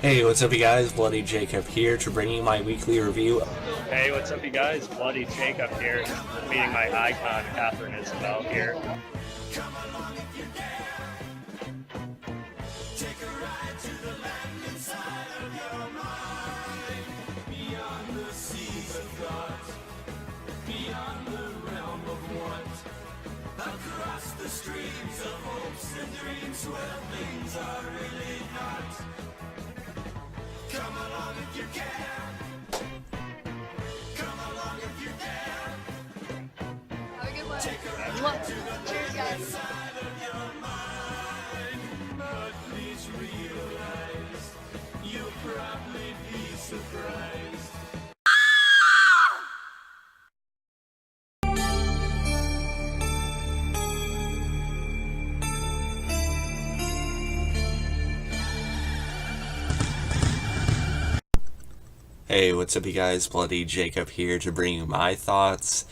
Hey, what's up, you guys? Bloody Jacob here to bring you my weekly review. Hey, what's up, you guys? Bloody Jacob here, meeting my icon, Catherine Isabel here. Have a good one. Cheers, guys. Hey, what's up, you guys? Bloody Jacob here to bring you my thoughts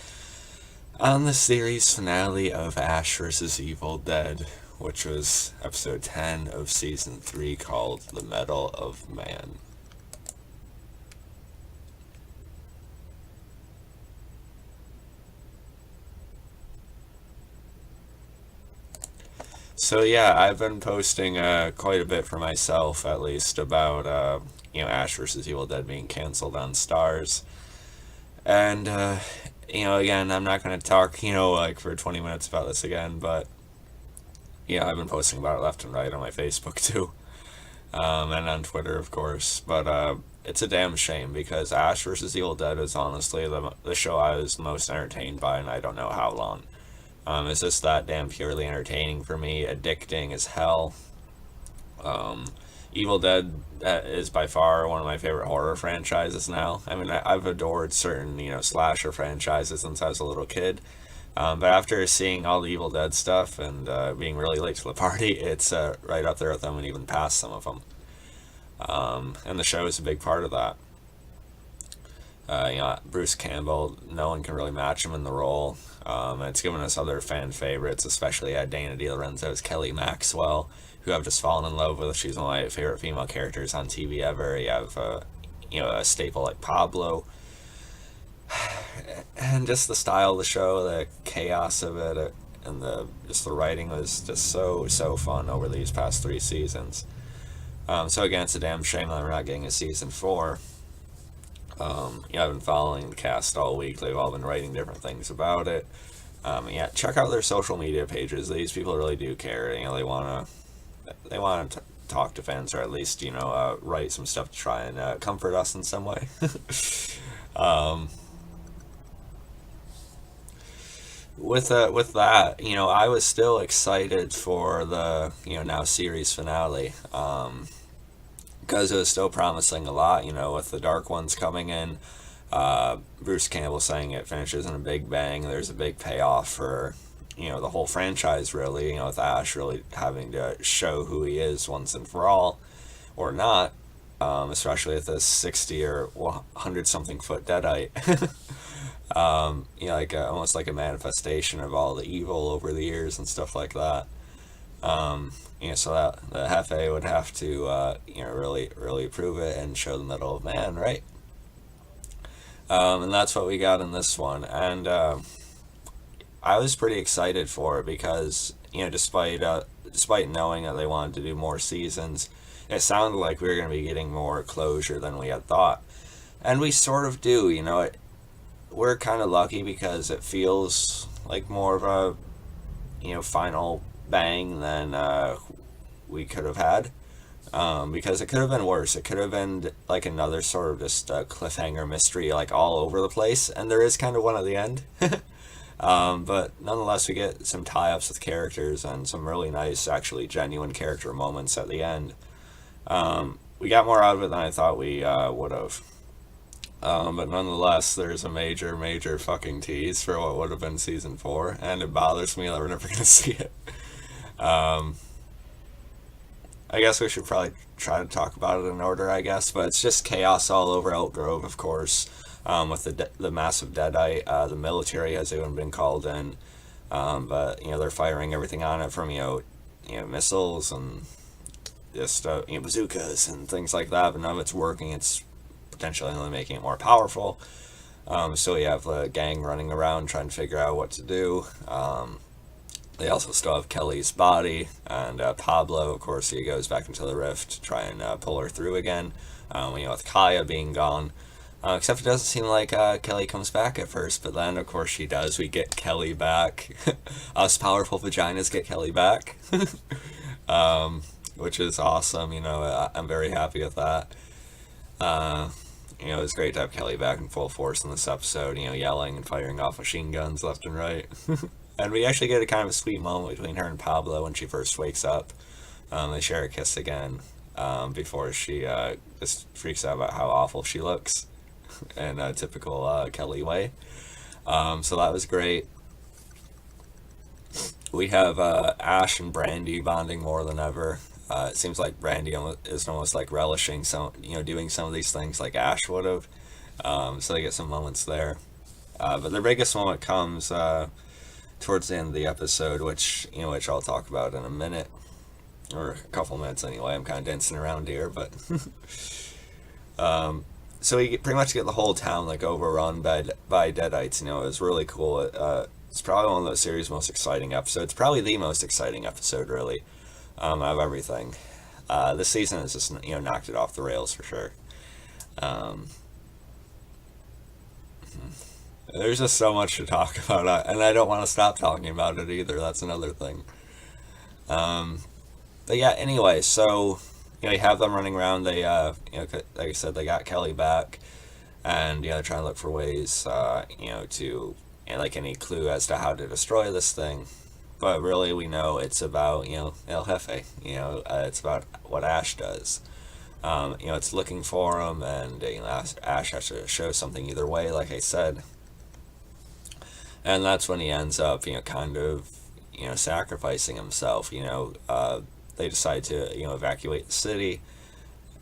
on the series finale of Ash vs. Evil Dead, which was episode 10 of season 3 called The Mettle of Man. So yeah, I've been posting quite a bit for myself, at least, about Ash vs. Evil Dead being canceled on Starz. And again, I'm not going to talk like for 20 minutes about this again, but I've been posting about it left and right on my Facebook too, and on Twitter, of course. But it's a damn shame, because Ash vs. Evil Dead is honestly the show I was most entertained by, and I don't know how long. It's just that damn purely entertaining for me, addicting as hell. Evil Dead is by far one of my favorite horror franchises now. I mean, I've adored certain, slasher franchises since I was a little kid. But after seeing all the Evil Dead stuff and being really late to the party, it's right up there with them and even past some of them. And the show is a big part of that. Bruce Campbell, no one can really match him in the role. It's given us other fan favorites, especially Dana DiLorenzo's Kelly Maxwell, who I've just fallen in love with. She's one of my favorite female characters on TV ever. You have, a staple like Pablo. And just the style of the show, the chaos of it, and the writing was just so fun over these past 3 seasons. So again, it's a damn shame that we're not getting a season 4. I've been following the cast all week. They've all been writing different things about it. Check out their social media pages. These people really do care. They want to talk to fans, or at least write some stuff to try and comfort us in some way. With that, I was still excited for the now series finale. Because it was still promising a lot, with the Dark Ones coming in. Bruce Campbell saying it finishes in a big bang. There's a big payoff for, the whole franchise, really, with Ash really having to show who he is once and for all, or not, especially with this 60 or 100-something foot Deadite. Almost like a manifestation of all the evil over the years and stuff like that. So that the Hefe would have to, really prove it and show the Mettle of Man, right? And that's what we got in this one. And I was pretty excited for it because, despite knowing that they wanted to do more seasons, it sounded like we were going to be getting more closure than we had thought. And we sort of do, we're kind of lucky because it feels like more of a, final bang than we could have had, because it could have been worse. It could have been like another sort of just cliffhanger mystery, like all over the place, and there is kind of one at the end. But nonetheless, we get some tie-ups with characters and some really nice, actually genuine character moments at the end. We got more out of it than I thought we would have. But nonetheless, there's a major fucking tease for what would have been season 4, and it bothers me that we're never going to see it. I guess we should probably try to talk about it in order, I guess, but it's just chaos all over Elk Grove, of course, with the massive Deadite. The military has even been called in, but, they're firing everything on it from, missiles and just bazookas and things like that, but none of it's working. It's potentially only making it more powerful. So we have the gang running around trying to figure out what to do. They also still have Kelly's body, and Pablo, of course, he goes back into the rift to try and pull her through again. With Kaya being gone. Except it doesn't seem like Kelly comes back at first, but then, of course, she does. We get Kelly back. Us powerful vaginas get Kelly back. Which is awesome. I'm very happy with that. It was great to have Kelly back in full force in this episode, yelling and firing off machine guns left and right. And we actually get a kind of a sweet moment between her and Pablo when she first wakes up. They share a kiss again before she just freaks out about how awful she looks in a typical Kelly way. So that was great. We have Ash and Brandy bonding more than ever. It seems like Brandy is almost like relishing doing some of these things like Ash would have. So they get some moments there. But the biggest moment comes towards the end of the episode, which I'll talk about in a minute, or a couple minutes anyway. I'm kind of dancing around here, but so we pretty much get the whole town like overrun by Deadites. It was really cool. It's probably one of the series' most exciting episodes. Probably the most exciting episode, really. Out of everything. This season has just knocked it off the rails for sure. There's just so much to talk about, and I don't want to stop talking about it either. That's another thing. But yeah, anyway, so you have them running around. They like I said, they got Kelly back, and they're trying to look for ways to like any clue as to how to destroy this thing. But really, we know it's about, El Jefe. It's about what Ash does. It's looking for him, and Ash has to show something either way, like I said. And that's when he ends up, kind of, sacrificing himself. They decide to, evacuate the city.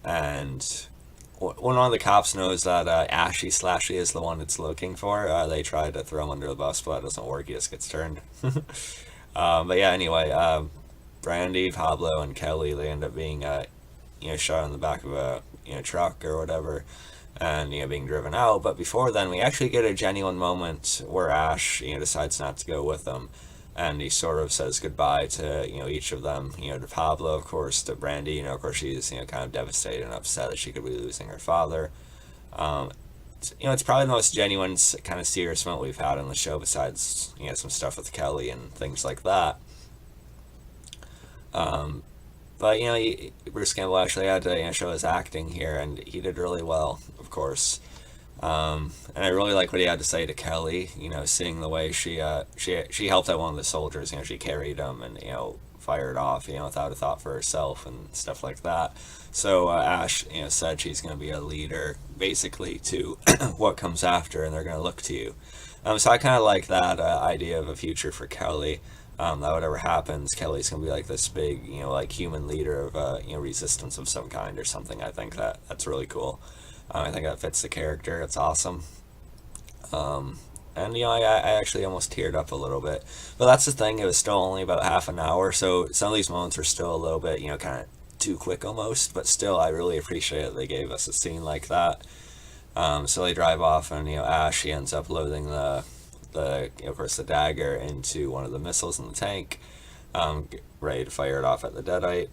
And when one of the cops knows that Ashy Slashy is the one it's looking for, they try to throw him under the bus, but that doesn't work. He just gets turned. But yeah, anyway, Brandy, Pablo, and Kelly, they end up being, shot in the back of a, truck or whatever, and, being driven out. But before then, we actually get a genuine moment where Ash, decides not to go with them, and he sort of says goodbye to, each of them, to Pablo, of course, to Brandy, of course, she's, kind of devastated and upset that she could be losing her father. It's probably the most genuine kind of serious moment we've had on the show, besides some stuff with Kelly and things like that. But Bruce Campbell actually had to show his acting here, and he did really well, of course. And I really like what he had to say to Kelly. Seeing the way she helped out one of the soldiers. She carried him and fired off, without a thought for herself and stuff like that. So Ash, said she's going to be a leader, basically, to what comes after, and they're going to look to you. So I kind of like that idea of a future for Kelly. That whatever happens, Kelly's going to be like this big, like human leader of, resistance of some kind or something. I think that's really cool. I think that fits the character. It's awesome. And I actually almost teared up a little bit. But that's the thing, it was still only about half an hour, so some of these moments are still a little bit, kind of too quick almost, but still I really appreciate that they gave us a scene like that. So they drive off, and Ash, he ends up loading the of course the dagger into one of the missiles in the tank, ready to fire it off at the Deadite.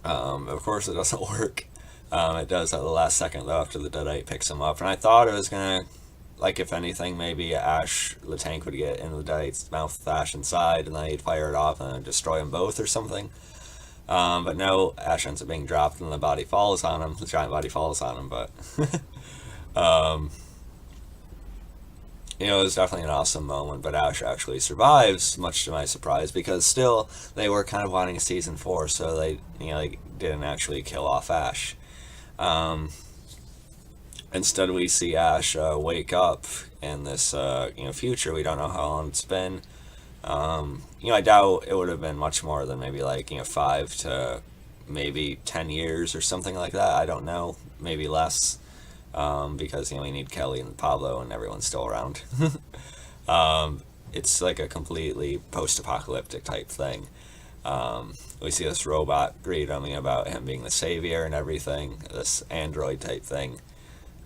Of course it doesn't work. It does at the last second though, after the Deadite picks him up, and I thought it was gonna, like, if anything, maybe Ash, the tank, would get into the Deadite's mouth with Ash inside, and then he'd fire it off and destroy them both or something. But no, Ash ends up being dropped, and the body falls on him. The giant body falls on him, but it was definitely an awesome moment. But Ash actually survives, much to my surprise, because still they were kind of wanting a season 4, so they didn't actually kill off Ash. Instead, we see Ash wake up in this future. We don't know how long it's been. I doubt it would have been much more than maybe 5 to maybe 10 years or something like that. I don't know, maybe less, because we need Kelly and Pablo and everyone's still around. It's like a completely post-apocalyptic type thing. We see this robot greet him about him being the savior and everything, this android type thing.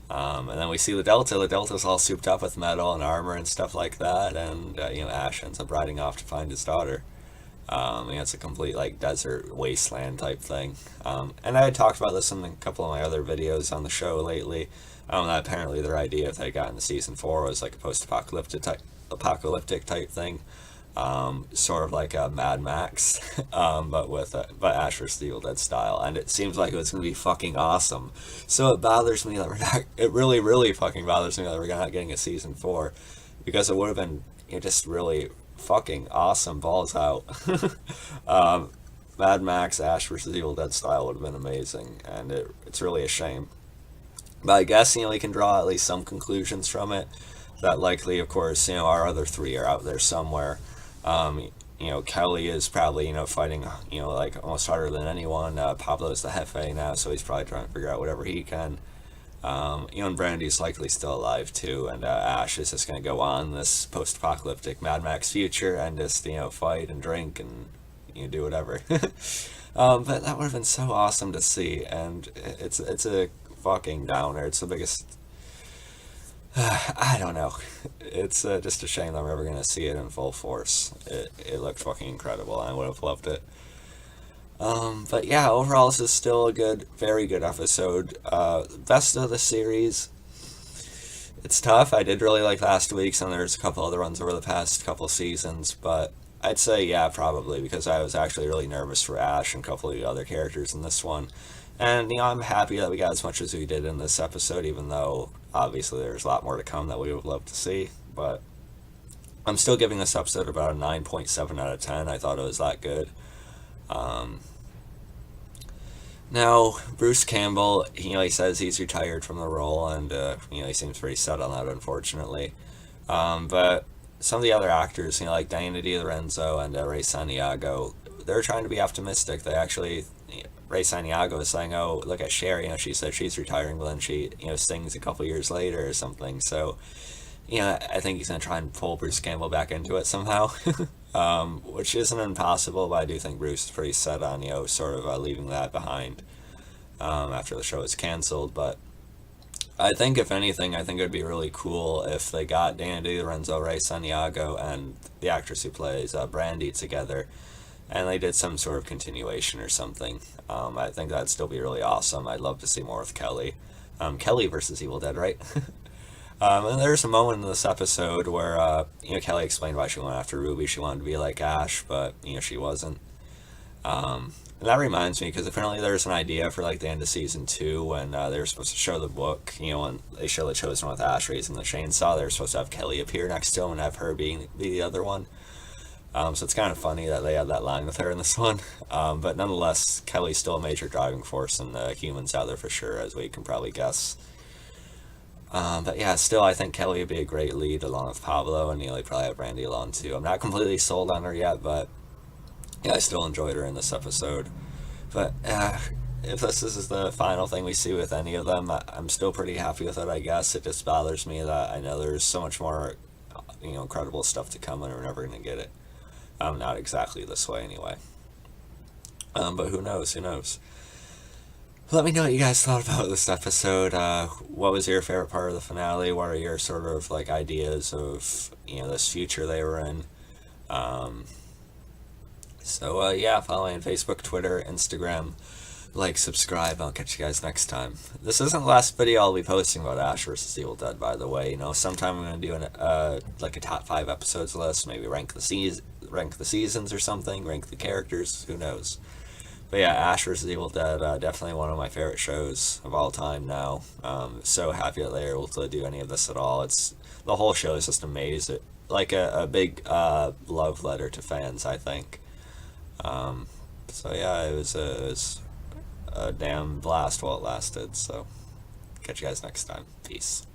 And then we see the Delta. The Delta's all souped up with metal and armor and stuff like that, and Ash ends up riding off to find his daughter. It's a complete like desert wasteland type thing. And I had talked about this in a couple of my other videos on the show lately. That apparently their idea if they got into season 4 was like a post-apocalyptic type thing, sort of like a Mad Max, but Ash vs. the Evil Dead style, and it seems like it was gonna be fucking awesome. So it bothers me that we're not. It really, really fucking bothers me that we're not getting a season 4, because it would have been just really fucking awesome, balls out. Mad Max Ash vs. Evil Dead style would have been amazing, and it's really a shame. But I guess we can draw at least some conclusions from it. That likely, of course, our other 3 are out there somewhere. Kelly is probably fighting like almost harder than anyone. Pablo's the Jefe now, so he's probably trying to figure out whatever he can. And Brandy's likely still alive too, and Ash is just going to go on this post-apocalyptic Mad Max future and just fight and drink and do whatever. But that would have been so awesome to see, and it's a fucking downer. It's the biggest. I don't know. It's just a shame that we're ever going to see it in full force. It looked fucking incredible. I would have loved it. But yeah, overall, this is still a very good episode. Best of the series. It's tough. I did really like last week's, and there's a couple other ones over the past couple seasons, but I'd say, yeah, probably, because I was actually really nervous for Ash and a couple of the other characters in this one. And, I'm happy that we got as much as we did in this episode, even though, obviously, there's a lot more to come that we would love to see. But I'm still giving this episode about a 9.7 out of 10. I thought it was that good. Now, Bruce Campbell, he says he's retired from the role, and, he seems pretty set on that, unfortunately. But some of the other actors, like Diana DiLorenzo and Ray Santiago, they're trying to be optimistic. They actually... Ray Santiago is saying, "Oh, look at Sherry. She said she's retiring, but then she, sings a couple years later or something." So, I think he's gonna try and pull Bruce Campbell back into it somehow, which isn't impossible. But I do think Bruce is pretty set on, sort of leaving that behind after the show is canceled. But I think, if anything, I think it would be really cool if they got Dana DiLorenzo, Ray Santiago, and the actress who plays Brandy together, and they did some sort of continuation or something. I think that'd still be really awesome. I'd love to see more with Kelly. Kelly versus Evil Dead, right? And there's a moment in this episode where, Kelly explained why she went after Ruby. She wanted to be like Ash, but, she wasn't. And that reminds me, because apparently there's an idea for, like, the end of Season 2 when they were supposed to show the book, when they show the chosen with Ash raising the chainsaw, they were supposed to have Kelly appear next to him and have her be the other one. So it's kind of funny that they had that line with her in this one. But nonetheless, Kelly's still a major driving force in the humans out there for sure, as we can probably guess. But yeah, still, I think Kelly would be a great lead along with Pablo, and they probably have Brandy along too. I'm not completely sold on her yet, but yeah, I still enjoyed her in this episode. But if this is the final thing we see with any of them, I'm still pretty happy with it, I guess. It just bothers me that I know there's so much more, incredible stuff to come, and we're never going to get it. Not exactly this way, anyway. But who knows? Let me know what you guys thought about this episode. What was your favorite part of the finale? What are your sort of, like, ideas of, this future they were in? Yeah, follow me on Facebook, Twitter, Instagram. Like, subscribe. I'll catch you guys next time. This isn't the last video I'll be posting about Ash vs. Evil Dead, by the way. Sometime I'm going to do a top 5 episodes list, maybe rank the seasons or something, rank the characters, who knows. But yeah, Ash vs. Evil Dead, definitely one of my favorite shows of all time now. So happy that they're able to do any of this at all. The whole show is just amazing. Like a big love letter to fans, I think. It was a damn blast while it lasted. So catch you guys next time. Peace.